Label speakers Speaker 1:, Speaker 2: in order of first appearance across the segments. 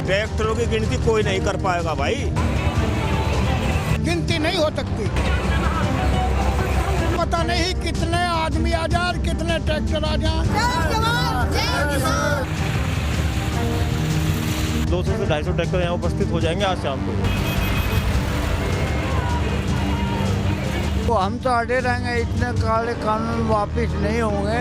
Speaker 1: ट्रैक्टरों की गिनती कोई नहीं कर पाएगा भाई,
Speaker 2: गिनती नहीं हो सकती। पता नहीं कितने आदमी आ जाए और कितने ट्रैक्टर आ जाए।
Speaker 3: 200 से 250 ट्रैक्टर यहाँ उपस्थित हो जाएंगे आज शाम को।
Speaker 2: तो हम तो अड़े रहेंगे, इतने काले कानून वापिस नहीं होंगे।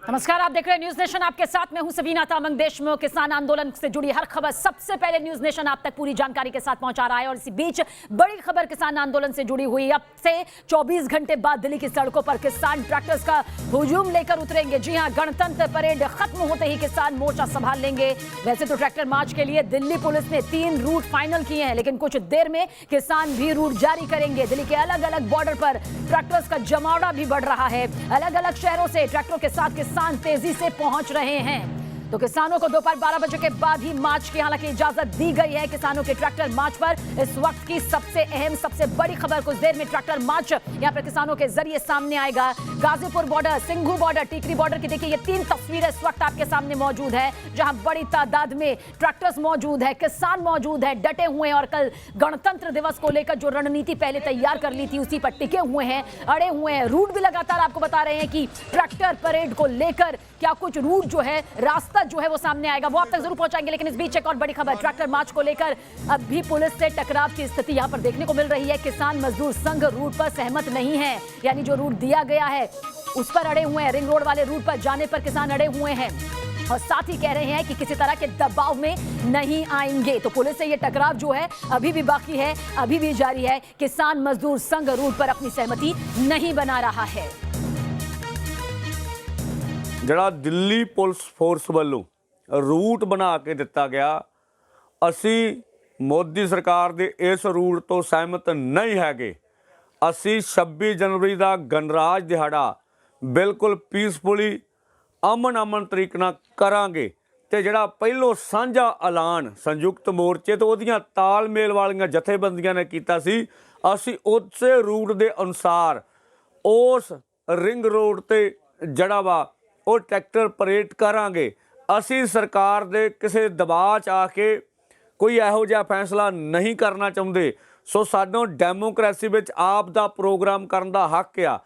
Speaker 4: नमस्कार, आप देख रहे हैं न्यूज नेशन। आपके साथ मैं हूं सबीना तामंग। देश में किसान आंदोलन से जुड़ी हर खबर सबसे पहले न्यूज नेशन आप तक पूरी जानकारी के साथ पहुंचा रहा है। और इसी बीच बड़ी खबर किसान आंदोलन से जुड़ी हुई। अब से 24 घंटे बाद दिल्ली की सड़कों पर किसान ट्रैक्टर्स का हुजूम लेकर उतरेंगे। जी हां, गणतंत्र परेड खत्म होते ही किसान मोर्चा संभाल लेंगे। वैसे तो ट्रैक्टर मार्च के लिए दिल्ली पुलिस ने 3 रूट फाइनल किए हैं, लेकिन कुछ देर में किसान भी रूट जारी करेंगे। दिल्ली के अलग अलग बॉर्डर पर ट्रैक्टर्स का जमावड़ा भी बढ़ रहा है। अलग अलग शहरों से ट्रैक्टरों के साथ किसान तेजी से पहुंच रहे हैं। तो किसानों को दोपहर 12 बजे के बाद ही मार्च की हालांकि इजाजत दी गई है। किसानों के ट्रैक्टर मार्च पर इस वक्त की सबसे अहम, सबसे बड़ी खबर। कुछ देर में ट्रैक्टर मार्च यहां पर किसानों के जरिए सामने आएगा। Ghazipur border, Singhu border, Tikri border की देखिए ये 3 तस्वीरें इस वक्त आपके सामने मौजूद है, जहां बड़ी तादाद में ट्रैक्टर्स मौजूद है, किसान मौजूद है, डटे हुए हैं। और कल गणतंत्र दिवस को लेकर जो रणनीति पहले तैयार कर ली थी उसी पर टिके हुए हैं, अड़े हुए हैं। रूट भी लगातार आपको बता रहे हैं कि ट्रैक्टर परेड को लेकर क्या कुछ रूट जो है, रास्ता जो है वो सामने आएगा, वो आप तक जरूर पहुंचाएंगे। लेकिन इस बीच एक और बड़ी खबर, ट्रैक्टर मार्च को लेकर अब भी पुलिस से टकराव की स्थिति यहां पर देखने को मिल रही है। किसान मजदूर संघ रूट पर सहमत नहीं है, यानी जो रूट दिया गया है उस पर अड़े हुए हैं। रिंग रोड वाले रूट पर जाने पर किसान अड़े हुए हैं और साथ ही कह रहे हैं कि किसी तरह के दबाव में नहीं आएंगे। तो पुलिस से ये टकराव जो है अभी भी बाकी है, अभी भी जारी है। किसान मजदूर संघ रूट पर अपनी सहमति नहीं बना रहा है।
Speaker 5: ਜਿਹੜਾ ਦਿੱਲੀ ਪੁਲਿਸ ਫੋਰਸ ਵੱਲੋਂ ਰੂਟ ਬਣਾ ਕੇ ਦਿੱਤਾ ਗਿਆ, ਅਸੀਂ ਮੋਦੀ ਸਰਕਾਰ ਦੇ ਇਸ ਰੂਟ ਤੋਂ ਸਹਿਮਤ ਨਹੀਂ ਹੈਗੇ। ਅਸੀਂ 26 ਜਨਵਰੀ ਦਾ ਗਣਰਾਜ ਦਿਹਾੜਾ ਬਿਲਕੁਲ ਪੀਸਫੁਲੀ ਅਮਨ ਤਰੀਕੇ ਨਾਲ ਕਰਾਂਗੇ। ਤੇ ਜਿਹੜਾ ਪਹਿਲੋਂ ਸਾਂਝਾ ਐਲਾਨ ਸੰਯੁਕਤ ਮੋਰਚੇ ਤੋਂ ਉਹਦੀਆਂ ਤਾਲਮੇਲ ਵਾਲੀਆਂ ਜਥੇਬੰਦੀਆਂ ਨੇ ਕੀਤਾ ਸੀ, ਅਸੀਂ ਉਸੇ ਰੂਟ ਦੇ ਅਨੁਸਾਰ ਉਸ ਰਿੰਗ ਰੋਡ ਤੇ ਜਿਹੜਾ ਵਾ ਉਹ ਟਰੈਕਟਰ ਪਰੇਡ ਕਰਾਂਗੇ। ਅਸੀਂ ਸਰਕਾਰ ਦੇ ਕਿਸੇ ਦਬਾਅ 'ਚ ਆ ਕੇ ਕੋਈ ਇਹੋ ਜਿਹਾ ਫੈਸਲਾ ਨਹੀਂ ਕਰਨਾ ਚਾਹੁੰਦੇ। ਸੋ ਸਾਨੂੰ ਡੈਮੋਕ੍ਰੇਸੀ ਵਿੱਚ ਆਪ ਦਾ प्रोग्राम ਕਰਨ ਦਾ ਹੱਕ ਆ।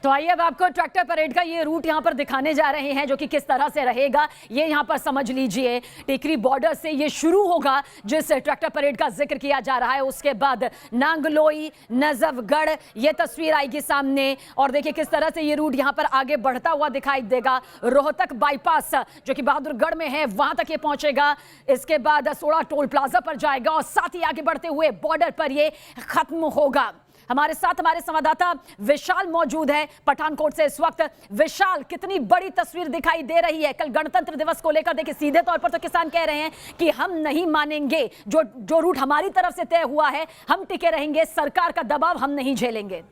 Speaker 4: तो आइए अब आपको ट्रैक्टर परेड का ये रूट यहाँ पर दिखाने जा रहे हैं, जो कि किस तरह से रहेगा ये यहाँ पर समझ लीजिए। टिकरी बॉर्डर से ये शुरू होगा जिस ट्रैक्टर परेड का जिक्र किया जा रहा है। उसके बाद नांगलोई, नजफगढ़ ये तस्वीर आएगी सामने। और देखिए किस तरह से ये रूट यहाँ पर आगे बढ़ता हुआ दिखाई देगा। रोहतक बाईपास जो कि बहादुरगढ़ में है वहां तक ये पहुंचेगा। इसके बाद 16 टोल प्लाजा पर जाएगा और साथ ही आगे बढ़ते हुए बॉर्डर पर ये खत्म होगा। हमारे साथ हमारे संवाददाता विशाल मौजूद है पठानकोट से इस वक्त। विशाल, कितनी बड़ी तस्वीर दिखाई दे रही है कल गणतंत्र दिवस को लेकर? देखिए सीधे तौर पर तो किसान कह रहे हैं कि हम नहीं मानेंगे, जो रूट हमारी तरफ से तय हुआ है हम टिके रहेंगे, सरकार का दबाव हम नहीं झेलेंगे।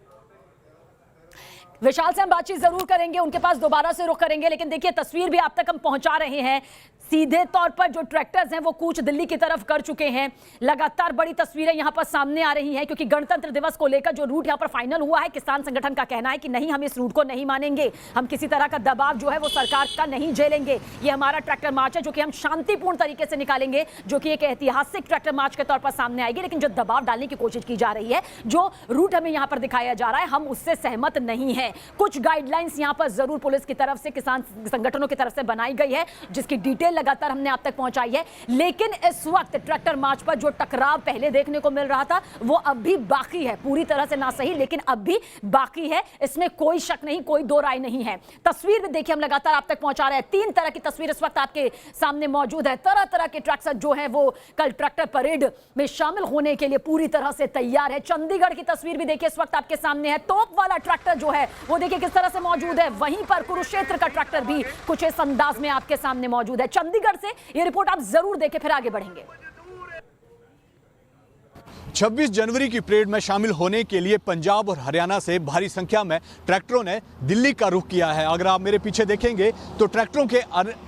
Speaker 4: विशाल से हम बातचीत जरूर करेंगे, उनके पास दोबारा से रुख करेंगे। लेकिन देखिए तस्वीर भी आप तक हम पहुंचा रहे हैं। सीधे तौर पर जो ट्रैक्टर्स हैं वो कूच दिल्ली की तरफ कर चुके हैं। लगातार बड़ी तस्वीरें यहां पर सामने आ रही हैं क्योंकि गणतंत्र दिवस को लेकर जो रूट यहां पर फाइनल हुआ है, किसान संगठन का कहना है कि नहीं, हम इस रूट को नहीं मानेंगे, हम किसी तरह का दबाव जो है वो सरकार का नहीं झेलेंगे। ये हमारा ट्रैक्टर मार्च है जो कि हम शांतिपूर्ण तरीके से निकालेंगे, जो कि एक ऐतिहासिक ट्रैक्टर मार्च के तौर पर सामने आएगी। लेकिन जो दबाव डालने की कोशिश की जा रही है, जो रूट हमें यहाँ पर दिखाया जा रहा है, हम उससे सहमत नहीं है। कुछ गाइडलाइंस यहाँ पर जरूर पुलिस की तरफ से, किसान संगठनों की तरफ से बनाई गई है, जिसकी डिटेल लगातार हमने आप तक पहुंचाई है। लेकिन इस वक्त ट्रैक्टर मार्च पर जो टकराव पहले देखने को मिल रहा था वो अब भी बाकी है, पूरी तरह से ना सही लेकिन अब भी बाकी है, इसमें कोई शक नहीं, कोई दो राय नहीं है। तस्वीर भी देखिए हम लगातार आप तक पहुंचा रहे हैं। 3 तरह की तस्वीर इस वक्त आपके सामने मौजूद है। तरह तरह के ट्रैक्टर जो है वो कल ट्रैक्टर परेड में शामिल होने के लिए पूरी तरह से तैयार है। चंडीगढ़ की तस्वीर भी देखिए इस वक्त आपके सामने है। तोप वाला ट्रैक्टर जो है वो देखिए किस तरह से मौजूद है। वहीं पर कुरुक्षेत्र का ट्रैक्टर भी कुछ इस अंदाज में आपके सामने मौजूद है। चंडीगढ़ से ये रिपोर्ट आप जरूर देखें, फिर आगे बढ़ेंगे।
Speaker 6: 26 जनवरी की परेड में शामिल होने के लिए पंजाब और हरियाणा से भारी संख्या में ट्रैक्टरों ने दिल्ली का रुख किया है। अगर आप मेरे पीछे देखेंगे तो ट्रैक्टरों के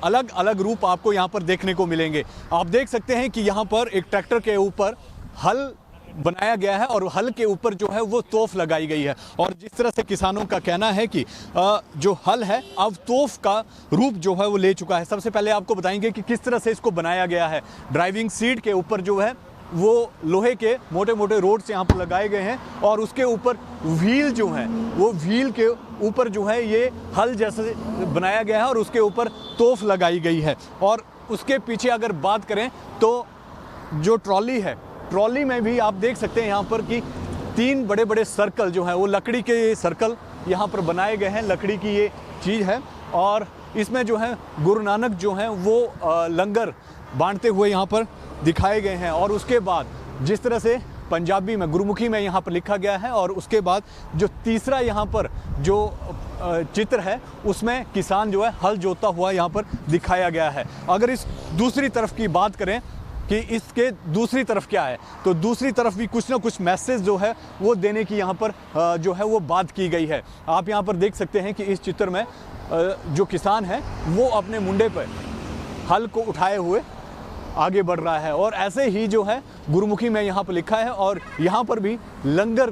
Speaker 6: अलग अलग रूप आपको यहाँ पर देखने को मिलेंगे। आप देख सकते हैं कि यहाँ पर एक ट्रैक्टर के ऊपर हल बनाया गया है और हल के ऊपर जो है वो तोफ लगाई गई है। और जिस तरह से किसानों का कहना है कि जो हल है अब तोफ का रूप जो है वो ले चुका है। सबसे पहले आपको बताएंगे कि किस तरह से इसको बनाया गया है। ड्राइविंग सीट के ऊपर जो है वो लोहे के मोटे मोटे रोड्स यहाँ पर लगाए गए हैं और उसके ऊपर व्हील जो है वो व्हील के ऊपर जो है ये हल जैसे बनाया गया है और उसके ऊपर तोफ लगाई गई है। और उसके पीछे अगर बात करें तो जो ट्रॉली है, ट्रॉली में भी आप देख सकते हैं यहाँ पर कि 3 बड़े बड़े सर्कल जो हैं वो लकड़ी के सर्कल यहाँ पर बनाए गए हैं। लकड़ी की ये चीज़ है और इसमें जो है गुरु नानक जो हैं वो लंगर बांटते हुए यहाँ पर दिखाए गए हैं। और उसके बाद जिस तरह से पंजाबी में गुरुमुखी में यहाँ पर लिखा गया है और उसके बाद जो तीसरा यहाँ पर जो चित्र है उसमें किसान जो है हल जोतता हुआ यहाँ पर दिखाया गया है। अगर इस दूसरी तरफ की बात करें कि इसके दूसरी तरफ क्या है तो दूसरी तरफ भी कुछ ना कुछ मैसेज जो है वो देने की यहाँ पर जो है वो बात की गई है। आप यहाँ पर देख सकते हैं कि इस चित्र में जो किसान है वो अपने मुंडे पर हल को उठाए हुए आगे बढ़ रहा है और ऐसे ही जो है गुरुमुखी में यहाँ पर लिखा है और यहाँ पर भी लंगर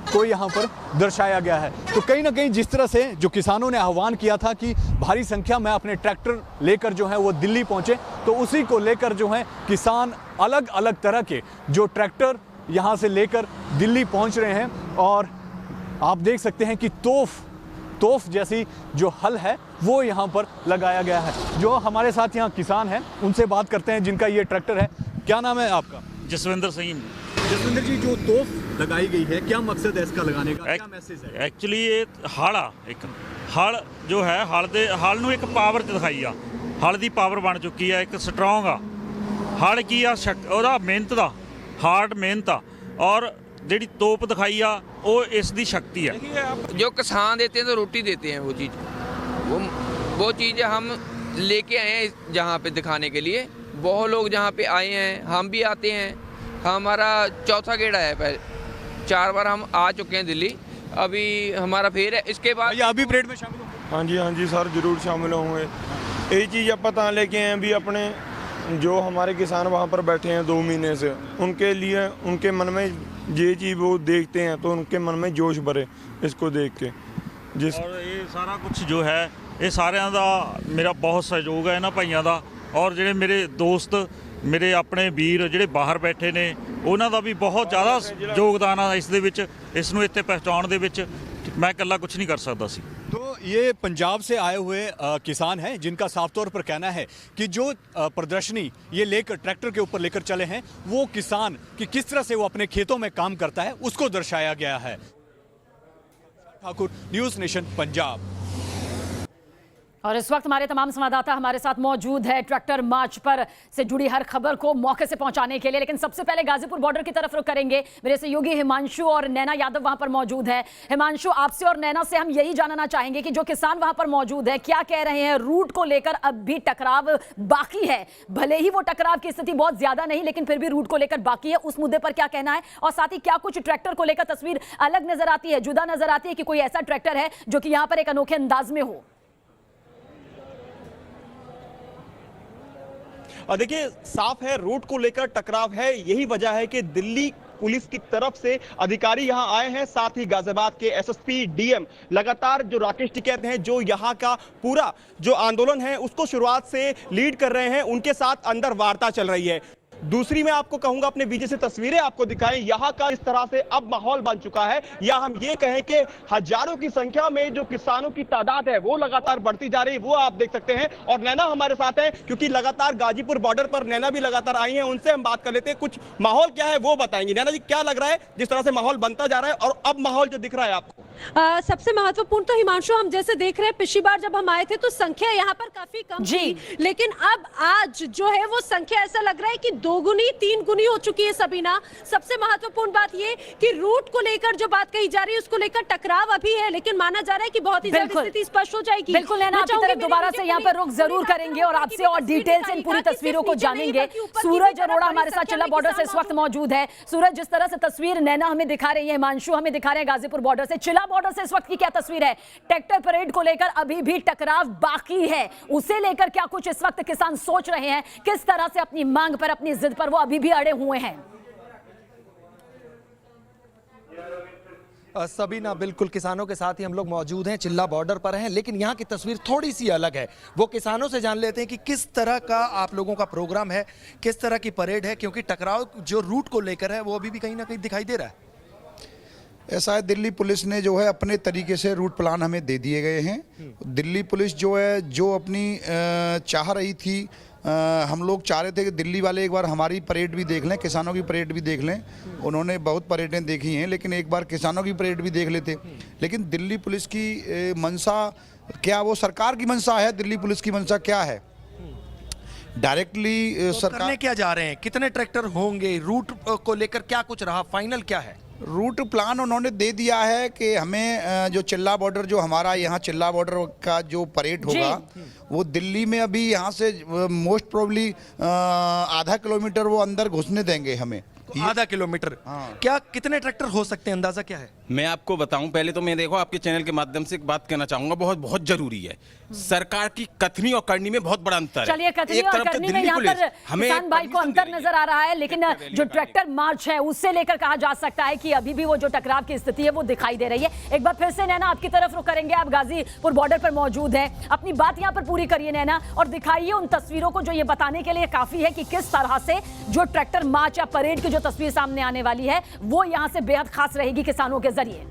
Speaker 6: को यहाँ पर दर्शाया गया है। तो कहीं ना कहीं जिस तरह से जो किसानों ने आह्वान किया था कि भारी संख्या में अपने ट्रैक्टर लेकर जो है वो दिल्ली पहुँचे, तो उसी को लेकर जो है किसान अलग अलग तरह के जो ट्रैक्टर यहाँ से लेकर दिल्ली पहुँच रहे हैं। और आप देख सकते हैं कि तोफ जैसी जो हल है वो यहाँ पर लगाया गया है। जो हमारे साथ यहाँ किसान हैं उनसे बात करते हैं जिनका ये ट्रैक्टर है। क्या नाम है आपका?
Speaker 3: जसविंदर सिंह।
Speaker 6: जसविंदर जी, जो तोफ लगाई गई है क्या मकसद है इसका लगाने का, क्या मैसेज है?
Speaker 3: एक्चुअली ये हल जो है हल ਨੂੰ ਇੱਕ ਪਾਵਰ ਦਿਖਾਈ ਆ। ਹਲ ਦੀ ਪਾਵਰ ਬਣ ਚੁੱਕੀ ਆ, ਇੱਕ ਸਟਰੋਂਗ ਆ। ਹਲ ਕੀ ਆ ਉਹਦਾ ਮਿਹਨਤ ਦਾ ਹਾਰਡ ਮਿਹਨਤ ਆ ਔਰ ਜਿਹੜੀ ਤੋਪ ਦਿਖਾਈ ਆ वो इसकी शक्ति है।
Speaker 7: जो किसान देते हैं तो रोटी देते हैं, वो चीज़ हम लेके आए हैं जहाँ पे दिखाने के लिए। बहुत लोग जहाँ पे आए हैं, हम भी आते हैं। हमारा चौथा गेड़ा है, पहले 4 बार हम आ चुके हैं दिल्ली, अभी हमारा फिर है। इसके बाद
Speaker 6: अभी परेड में शामिल हो?
Speaker 8: हाँ जी सर, ज़रूर शामिल होंगे। यही चीज़ आप पता लेके आए भी अपने जो हमारे किसान वहाँ पर बैठे हैं 2 महीने से, उनके लिए उनके मन में ये चीज़ वो देखते हैं तो उनके मन में जोश भरे इसको देख के।
Speaker 3: और ये सारा कुछ जो है ये सारिਆਂ ਦਾ मेरा बहुत सहयोग है इन्हां भाइयों का। और ਜਿਹੜੇ ਮੇਰੇ ਦੋਸਤ ਮੇਰੇ ਆਪਣੇ ਵੀਰ ਜਿਹੜੇ ਬਾਹਰ ਬੈਠੇ ਨੇ ਉਹਨਾਂ ਦਾ ਵੀ ਬਹੁਤ ਜ਼ਿਆਦਾ ਯੋਗਦਾਨ ਆ ਇਸ ਦੇ ਵਿੱਚ, ਇਸ ਨੂੰ ਇੱਥੇ ਪਹੁੰਚਾਉਣ ਦੇ ਵਿੱਚ। मैं इकल्ला कुछ नहीं कर सकता सी।
Speaker 6: तो ये पंजाब से आए हुए किसान हैं जिनका साफ तौर पर कहना है कि जो प्रदर्शनी ये लेकर ट्रैक्टर के ऊपर लेकर चले हैं वो किसान कि किस तरह से वो अपने खेतों में काम करता है उसको दर्शाया गया है। Thakur, news nation Punjab.
Speaker 4: और इस वक्त हमारे तमाम संवाददाता हमारे साथ मौजूद है ट्रैक्टर मार्च पर से जुड़ी हर खबर को मौके से पहुंचाने के लिए। लेकिन सबसे पहले गाजीपुर बॉर्डर की तरफ रुख करेंगे। मेरे सहयोगी हिमांशु और नैना यादव वहां पर मौजूद है। हिमांशु, आपसे और नैना से हम यही जानना चाहेंगे कि जो किसान वहां पर मौजूद है क्या कह रहे हैं रूट को लेकर। अब भी टकराव बाकी है, भले ही वो टकराव की स्थिति बहुत ज्यादा नहीं लेकिन फिर भी रूट को लेकर बाकी है, उस मुद्दे पर क्या कहना है? और साथ ही क्या कुछ ट्रैक्टर को लेकर तस्वीर अलग नजर आती है, जुदा नजर आती है कि कोई ऐसा ट्रैक्टर है जो कि यहाँ पर एक अनोखे अंदाज में हो?
Speaker 9: और देखिए साफ है रूट को लेकर टकराव है। यही वजह है कि दिल्ली पुलिस की तरफ से अधिकारी यहां आए हैं, साथ ही गाजियाबाद के एसएसपी डीएम लगातार जो राकेश टिकैत हैं जो यहां का पूरा जो आंदोलन है उसको शुरुआत से लीड कर रहे हैं, उनके साथ अंदर वार्ता चल रही है। दूसरी मैं आपको कहूंगा अपने बीजे से तस्वीरें आपको दिखाएं यहाँ का इस तरह से अब माहौल बन चुका है, या हम ये कहें कि हजारों की संख्या में जो किसानों की तादाद है वो लगातार बढ़ती जा रही है, वो आप देख सकते हैं। और नैना हमारे साथ है क्योंकि लगातार गाजीपुर बॉर्डर पर नैना भी लगातार आई हैं, उनसे हम बात कर लेते हैं, कुछ माहौल क्या है वो बताएंगे। नैना जी, क्या लग रहा है जिस तरह से माहौल बनता जा रहा है और अब माहौल जो दिख रहा है आपको?
Speaker 10: सबसे महत्वपूर्ण तो हिमांशु, हम जैसे देख रहे हैं पिछली बार जब हम आए थे तो संख्या यहाँ पर काफी कम थी, लेकिन अब आज जो है वो संख्या ऐसा लग रहा है कि 2 गुनी 3 गुनी हो चुकी है। सबीना, सबसे महत्वपूर्ण बात ये कि रूट को लेकर जो बात कही जा रही है उसको लेकर टकराव अभी है, लेकिन माना जा रहा है कि बहुत ही जल्द स्थिति स्पष्ट हो जाएगी।
Speaker 4: बिल्कुल नैना, आपकी तरफ दोबारा से यहाँ पर रुक जरूर करेंगे और आपसे और डिटेल से इन पूरी तस्वीरों को जानेंगे। सूरज अरोड़ा हमारे साथ चिल्ला बॉर्डर से इस वक्त मौजूद है। सूरज, जिस तरह से तस्वीर नैना हमें दिखा रही है, हिमांशु हमें दिखा रहे हैं गाजीपुर बॉर्डर से, चिल्ला बॉर्डर से इस वक्त की क्या तस्वीर है? ट्रैक्टर परेड को लेकर अभी भी टकराव बाकी है, उसे लेकर क्या कुछ इस वक्त किसान सोच रहे हैं? किस तरह से अपनी मांग पर, अपनी जिद पर वो अभी भी अड़े हुए हैं?
Speaker 11: सबीना, बिल्कुल किसानों के साथ ही हम लोग मौजूद हैं, चिल्ला बॉर्डर पर हैं, लेकिन यहाँ की तस्वीर थोड़ी सी अलग है। वो किसानों से जान लेते हैं कि किस तरह का आप लोगों का प्रोग्राम है, किस तरह की परेड है, क्योंकि टकराव जो रूट को लेकर है वो अभी भी कहीं ना कहीं दिखाई दे रहा है।
Speaker 12: ऐसा है, दिल्ली पुलिस ने जो है अपने तरीके से रूट प्लान हमें दे दिए गए हैं। दिल्ली पुलिस जो है, जो अपनी चाह रही थी, हम लोग चाह रहे थे कि दिल्ली वाले एक बार हमारी परेड भी देख लें, किसानों की परेड भी देख लें। उन्होंने बहुत परेडें देखी हैं, लेकिन एक बार किसानों की परेड भी देख लेते। लेकिन दिल्ली पुलिस की मंशा क्या, वो सरकार की मंशा है, दिल्ली पुलिस की मंशा क्या है? डायरेक्टली सरकार
Speaker 11: करने क्या जा रहे हैं? कितने ट्रैक्टर होंगे? रूट को लेकर क्या कुछ रहा? फाइनल क्या है?
Speaker 12: रूट प्लान उन्होंने दे दिया है कि हमें जो चिल्ला बॉर्डर, जो हमारा यहाँ चिल्ला बॉर्डर का जो परेड होगा वो दिल्ली में अभी यहाँ से मोस्ट प्रोबेबली आधा किलोमीटर वो अंदर घुसने देंगे हमें।
Speaker 11: आधा किलोमीटर? हाँ। क्या कितने ट्रैक्टर हो सकते हैं, अंदाजा क्या है?
Speaker 13: मैं आपको बताऊं, पहले तो मैं देखो आपके चैनल के माध्यम से एक बात कहना चाहूंगा, बहुत बहुत जरूरी है। सरकार की कथनी और करनी में बहुत बड़ा अंतर है।
Speaker 4: चलिए, कथनी और करनी में यहाँ पर किसान भाई को अंतर नजर आ रहा है, लेकिन जो ट्रैक्टर मार्च है उससे लेकर कहा जा सकता है कि अभी भी वो जो टकराव की स्थिति है वो दिखाई दे रही है। एक बार फिर से नैना आपकी तरफ रुक करेंगे, आप गाजीपुर बॉर्डर पर मौजूद है, अपनी बात यहाँ पर पूरी करिए नैना, और दिखाइए उन तस्वीरों को जो ये बताने के लिए काफी है कि किस तरह से जो ट्रैक्टर मार्च या परेड की जो तस्वीर सामने आने वाली है वो यहाँ से बेहद खास रहेगी किसानों के जरिए।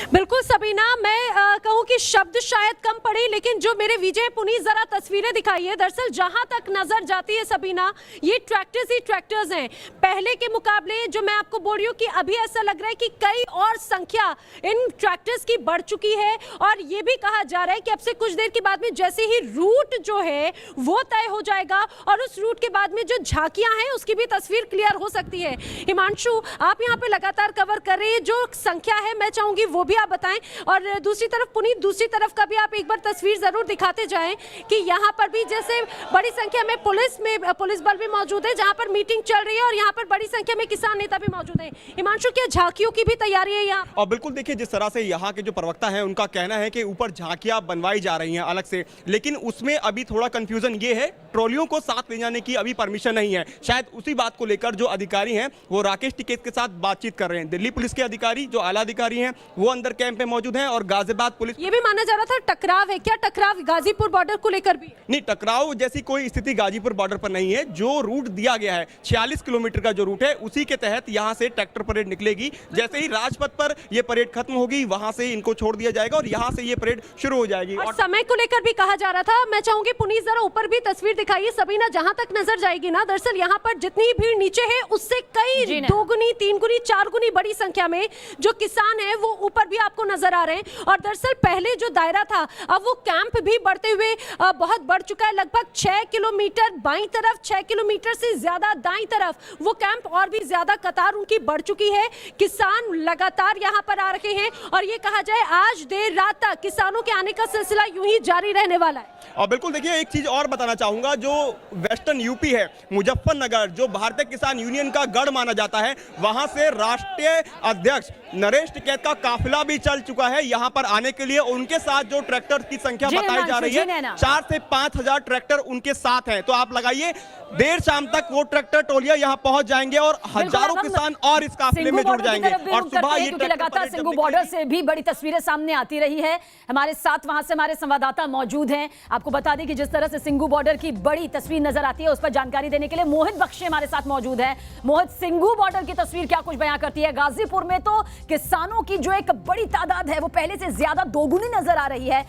Speaker 10: बिल्कुल सबीना, मैं कहूं कि शब्द शायद कम पड़े, लेकिन जो मेरे विजय पुनीत जरा तस्वीरें दिखाइए। दरअसल जहां तक नजर जाती है सबीना, ये ट्रैक्टर्स ही ट्रैक्टर्स हैं। पहले के मुकाबले जो मैं आपको बोल रही हूँ कि अभी ऐसा लग रहा है कि कई और संख्या इन ट्रैक्टर्स की बढ़ चुकी है, और ये भी कहा जा रहा है कि अब से कुछ देर के बाद में जैसे ही रूट जो है वो तय हो जाएगा और उस रूट के बाद में जो झांकियां हैं उसकी भी तस्वीर क्लियर हो सकती है। हिमांशु, आप यहाँ पे लगातार कवर कर रहे हैं, जो संख्या है मैं चाहूंगी वो भी आप बताएं, और दूसरी तरफ पुनीत, दूसरी तरफ का भी आप एक बार तस्वीर जरूर दिखाते जाएं कि यहाँ पर भी जैसे बड़ी संख्या में पुलिस बल भी मौजूद है, जहाँ पर मीटिंग चल रही है, और यहाँ पर बड़ी संख्या में किसान नेता भी मौजूद है। हिमांशु, क्या झांकियों की भी तैयारी है यहाँ?
Speaker 9: और बिल्कुल देखिए, जिस तरह से यहाँ के जो प्रवक्ता है उनका कहना है कि ऊपर झांकियां बनवाई जा रही हैं अलग से, लेकिन उसमें अभी थोड़ा कंफ्यूजन ये है, ट्रॉलियों को साथ ले जाने की अभी परमिशन नहीं है। शायद उसी बात को लेकर जो अधिकारी हैं वो राकेश टिकैत के साथ बातचीत कर रहे हैं। दिल्ली पुलिस के अधिकारी, जो आला अधिकारी हैं, वो अंदर कैंप में मौजूद हैं, और गाजियाबाद पुलिस,
Speaker 10: ये भी माना जा रहा था टकराव है। क्या टकराव गाजीपुर बॉर्डर को लेकर भी?
Speaker 9: नहीं, टकराव जैसी कोई स्थिति गाजीपुर बॉर्डर पर नहीं है। जो रूट दिया गया है 46 किलोमीटर का जो रूट है, उसी के तहत यहां से ट्रैक्टर परेड निकलेगी। जैसे ही राजपथ पर यह परेड खत्म होगी, वहां से इनको छोड़ दिया जाएगा और यहां से ये परेड शुरू हो जाएगी।
Speaker 10: और समय को लेकर भी कहा जा रहा था। मैं चाहूंगी पुनीत जरा ऊपर भी तस्वीर दिखाइए सबीना, जहां तक नजर जाएगी ना, दरअसल यहाँ पर जितनी भीड़ नीचे है उससे कई 2 गुनी 3 गुनी 4 गुनी बड़ी संख्या में जो किसान है वो ऊपर भी आपको नजर आ रहे हैं। और दरअसल पहले जो दायरा था, अब वो कैंप भी बढ़ते हुए बहुत बढ़ चुका है, लगभग 6 किलोमीटर बाईं तरफ, 6 किलोमीटर से ज्यादा दाईं तरफ वो कैंप, और भी ज्यादा कतार उनकी बढ़ चुकी है। किसान लगातार यहाँ पर आ रहे हैं, और ये कहा जाए आज देर रात तक किसानों के आने का सिलसिला यूं ही जारी रहने वाला है।
Speaker 9: और बिल्कुल देखिए, एक चीज और बताना चाहूंगा, जो वेस्टर्न यूपी है, मुजफ्फरनगर, जो भारतीय किसान यूनियन का गढ़ माना जाता है, वहां से राष्ट्रीय अध्यक्ष नरेश टिकैत का काफिला भी चल चुका है यहाँ पर आने के लिए। उनके साथ जो ट्रैक्टर की संख्या बताई जा रही है, 4 से 5 हजार ट्रैक्टर उनके साथ हैं। तो आप लगाइए, देर शाम तक वो ट्रैक्टर टोलियां यहाँ पहुंच जाएंगे और हजारों किसान और इस काफिले में जुड़ जाएंगे। और सुबह ये
Speaker 4: लगातार सिंघू बॉर्डर से भी बड़ी तस्वीरें सामने आती रही है। हमारे साथ वहां से हमारे संवाददाता मौजूद हैं। आपको बता दें कि जिस तरह से सिंघू बॉर्डर की बड़ी तस्वीर नजर आती है, उस पर जानकारी देने के लिए मोहित बख्शी हमारे साथ मौजूद है। मोहित, सिंघू बॉर्डर की तस्वीर क्या कुछ बयां करती है? गाजीपुर में तो किसानों की जो एक बड़ी तादाद है वो पहले से ज्यादा दोगुनी नजर आ रही है।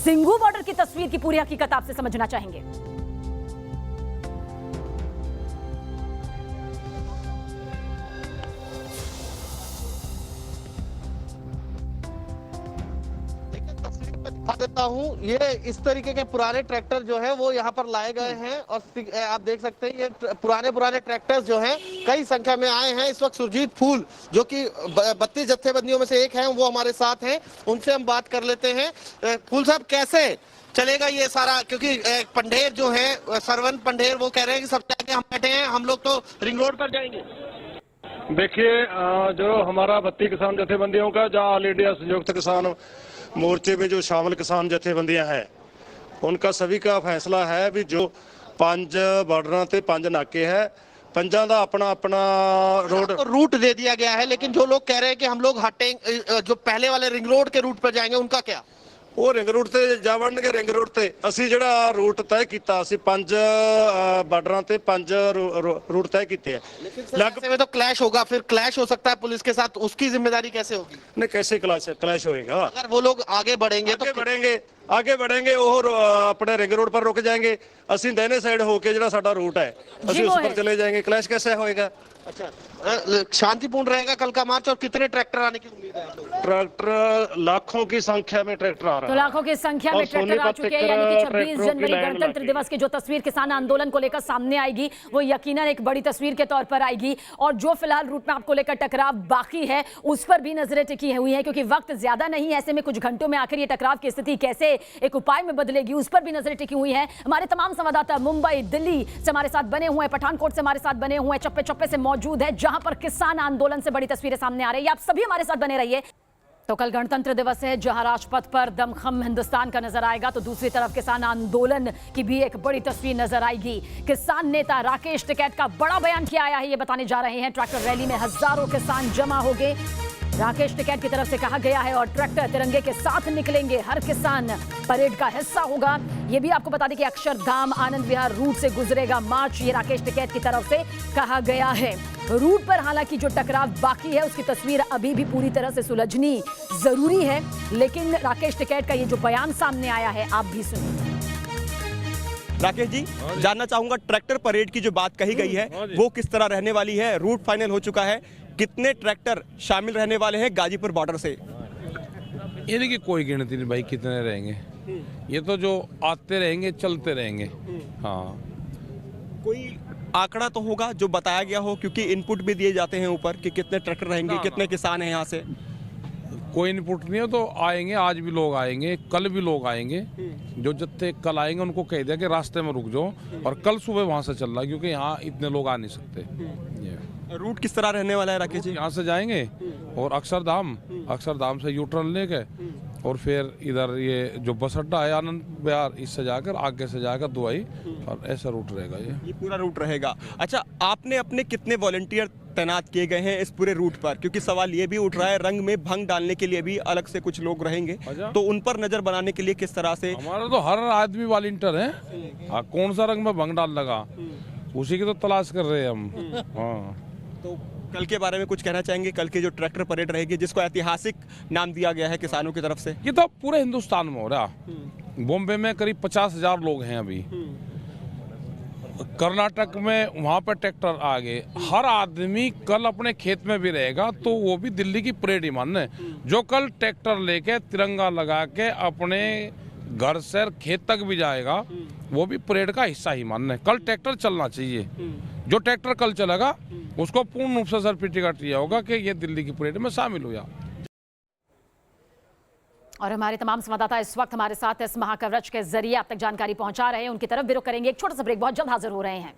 Speaker 4: सिंघू बॉर्डर की तस्वीर की पूरी हकीकत आपसे समझना चाहेंगे।
Speaker 14: चाहता हूं, ये इस तरीके के पुराने ट्रैक्टर जो है वो यहाँ पर लाए गए हैं और आप देख सकते हैं ये पुराने ट्रैक्टर्स जो हैं कई संख्या में आए हैं। इस वक्त सुरजीत फूल जो कि 32 जत्थेबंदियों में से एक हैं, वो हमारे साथ हैं, उनसे हम बात कर लेते हैं। फूल साहब, कैसे चलेगा ये सारा, क्योंकि पंढेर जो है सरवन पंढेर वो कह रहे हैं कि सबसे आगे हम बैठे हैं, हम लोग तो रिंग रोड पर जाएंगे।
Speaker 8: देखिए, जो हमारा 32 किसान जथेबंदियों का, जहाँ ऑल इंडिया संयुक्त किसान मोर्चे में जो शामिल किसान जथेबंदियां हैं, उनका सभी का फैसला है भी जो 5 बार्डर ते 5 नाके है, 5 का अपना
Speaker 14: रूट दे दिया गया है, लेकिन जो लोग कह रहे हैं कि हम लोग हटेंगे, जो पहले वाले रिंग रोड के रूट पर जाएंगे, उनका क्या?
Speaker 8: ਉਹ ਰਿੰਗ ਰੋਡ ਤੇ ਜਾ ਵੜਨਗੇ। ਰਿੰਗ ਰੋਡ ਤੇ ਅਸੀਂ ਜਿਹੜਾ ਰੂਟ ਤੈਅ ਕੀਤਾ, ਅਸੀਂ 5 ਬਾਰਡਰਾਂ ਤੇ 5 रूट तय किए हैं।
Speaker 14: में तो क्लैश होगा, फिर क्लैश हो सकता है पुलिस के साथ, उसकी जिम्मेदारी कैसे होगी?
Speaker 8: नहीं, कैसे क्लैश होएगा?
Speaker 14: अगर वो लोग आगे बढ़ेंगे तो
Speaker 8: आगे बढ़ेंगे वो अपने रिंग रोड पर रुक जाएंगे, ਅਸੀਂ दैने साइड होके ਜਿਹੜਾ ਸਾਡਾ रूट है ਅਸੀਂ उस पर चले जाएंगे। क्लैश कैसे होएगा?
Speaker 14: अच्छा, शांतिपूर्ण रहेगा कल का मार्च। और कितने ट्रैक्टर आने की उम्मीद है?
Speaker 8: ट्रैक्टर लाखों की संख्या में ट्रैक्टर आ रहा है।
Speaker 4: तो लाखों की संख्या में ट्रैक्टर आ चुके हैं, यानी कि 26 जनवरी गणतंत्र दिवस की जो तस्वीर किसान आंदोलन को लेकर सामने आएगी वो यकीनन एक बड़ी तस्वीर के तौर पर आएगी। और जो फिलहाल रूट मैप को लेकर टकराव बाकी है उस पर भी नजरें टिकी हुई हैं, क्योंकि वक्त ज्यादा नहीं है। ऐसे में कुछ घंटों में आखिर ये टकराव की स्थिति कैसे एक उपाय में बदलेगी उस पर भी नजरें टिकी हुई हैं। हमारे तमाम संवाददाता मुंबई, दिल्ली से हमारे साथ बने हुए, पठानकोट से हमारे साथ बने हुए, चप्पे चप्पे से मौजूद है जहां पर किसान आंदोलन से बड़ी तस्वीरें सामने आ रही है। आप सभी हमारे साथ बने रहिए। तो कल गणतंत्र दिवस है, जहां राजपथ पर दमखम हिंदुस्तान का नजर आएगा, तो दूसरी तरफ किसान आंदोलन की भी एक बड़ी तस्वीर नजर आएगी। किसान नेता राकेश टिकैत का बड़ा बयान क्या आया है ये बताने जा रहे हैं। ट्रैक्टर रैली में हजारों किसान जमा हो गए, राकेश टिकैत की तरफ से कहा गया है, और ट्रैक्टर तिरंगे के साथ निकलेंगे, हर किसान परेड का हिस्सा होगा। ये भी आपको बता दें कि अक्षरधाम आनंद विहार रूट से गुजरेगा मार्च, ये राकेश टिकैत की तरफ से कहा गया है। रूट पर हालांकि जो टकराव बाकी है उसकी तस्वीर अभी भी पूरी तरह से सुलझनी जरूरी है, लेकिन राकेश टिकैत का ये जो बयान सामने आया है आप भी सुनिए।
Speaker 9: राकेश जी, जानना चाहूंगा ट्रैक्टर परेड की जो बात कही गई है वो किस तरह रहने वाली है? रूट फाइनल हो चुका है, कितने ट्रैक्टर शामिल रहने वाले हैं गाजीपुर बॉर्डर से?
Speaker 15: ये देखिए, कोई गिनती नहीं भाई कितने रहेंगे, ये तो जो आते रहेंगे चलते रहेंगे। हाँ,
Speaker 9: कोई आंकड़ा तो होगा जो बताया गया हो, क्योंकि इनपुट भी दिए जाते हैं ऊपर कि कितने ट्रैक्टर रहेंगे, कितने किसान हैं यहाँ से?
Speaker 15: कोई इनपुट नहीं है, तो आएंगे, आज भी लोग आएंगे, कल भी लोग आएंगे। जो जत्थे कल आएंगे उनको कह दिया कि रास्ते में रुक जाओ, और कल सुबह वहाँ से चल रहा है, क्योंकि यहाँ इतने लोग आ नहीं सकते।
Speaker 9: रूट किस तरह रहने वाला है राकेश जी?
Speaker 15: यहाँ से जाएंगे और अक्षरधाम से यू टर्न लेके और फिर इधर ये जो बस अड्डा है आनंद विहार, इससे जाकर आगे से जाकर दुआई, और ऐसा रूट रहेगा।
Speaker 9: ये पूरा रूट रहेगा। अच्छा, आपने अपने कितने वॉलंटियर तैनात किए गए हैं इस पूरे रूट पर? क्योंकि सवाल ये भी उठ रहा है, रंग में भंग डालने के लिए भी अलग से कुछ लोग रहेंगे, तो उन पर नजर बनाने के लिए किस तरह से?
Speaker 15: हमारा तो हर आदमी वॉलंटियर है। हाँ, कौन सा रंग में भंग डाल लगा उसी की तो तलाश कर रहे हैं हम। हाँ,
Speaker 9: तो कल के बारे में कुछ कहना चाहेंगे? कल की जो ट्रैक्टर परेड रहेगी जिसको ऐतिहासिक नाम दिया गया है किसानों की तरफ से,
Speaker 15: ये तो पूरे हिंदुस्तान में हो रहा। बॉम्बे में करीब 50,000 लोग हैं अभी, कर्नाटक में वहाँ पर ट्रैक्टर आ गए। हर आदमी कल अपने खेत में भी रहेगा, तो वो भी दिल्ली की परेड ही मानने। जो कल ट्रैक्टर लेके तिरंगा लगा के अपने घर से खेत तक भी जाएगा, वो भी परेड का हिस्सा ही मानने। कल ट्रैक्टर चलना चाहिए, जो ट्रैक्टर कल चलेगा उसको पूर्ण रूप से सर्टिफिकेट दिया होगा कि ये दिल्ली की परेड में शामिल हुआ।
Speaker 4: और हमारे तमाम संवाददाता इस वक्त हमारे साथ इस महाकवरेज के जरिए आप तक जानकारी पहुंचा रहे हैं, उनकी तरफ भी रुख करेंगे। एक छोटा सा ब्रेक, बहुत जल्द हाजिर हो रहे हैं।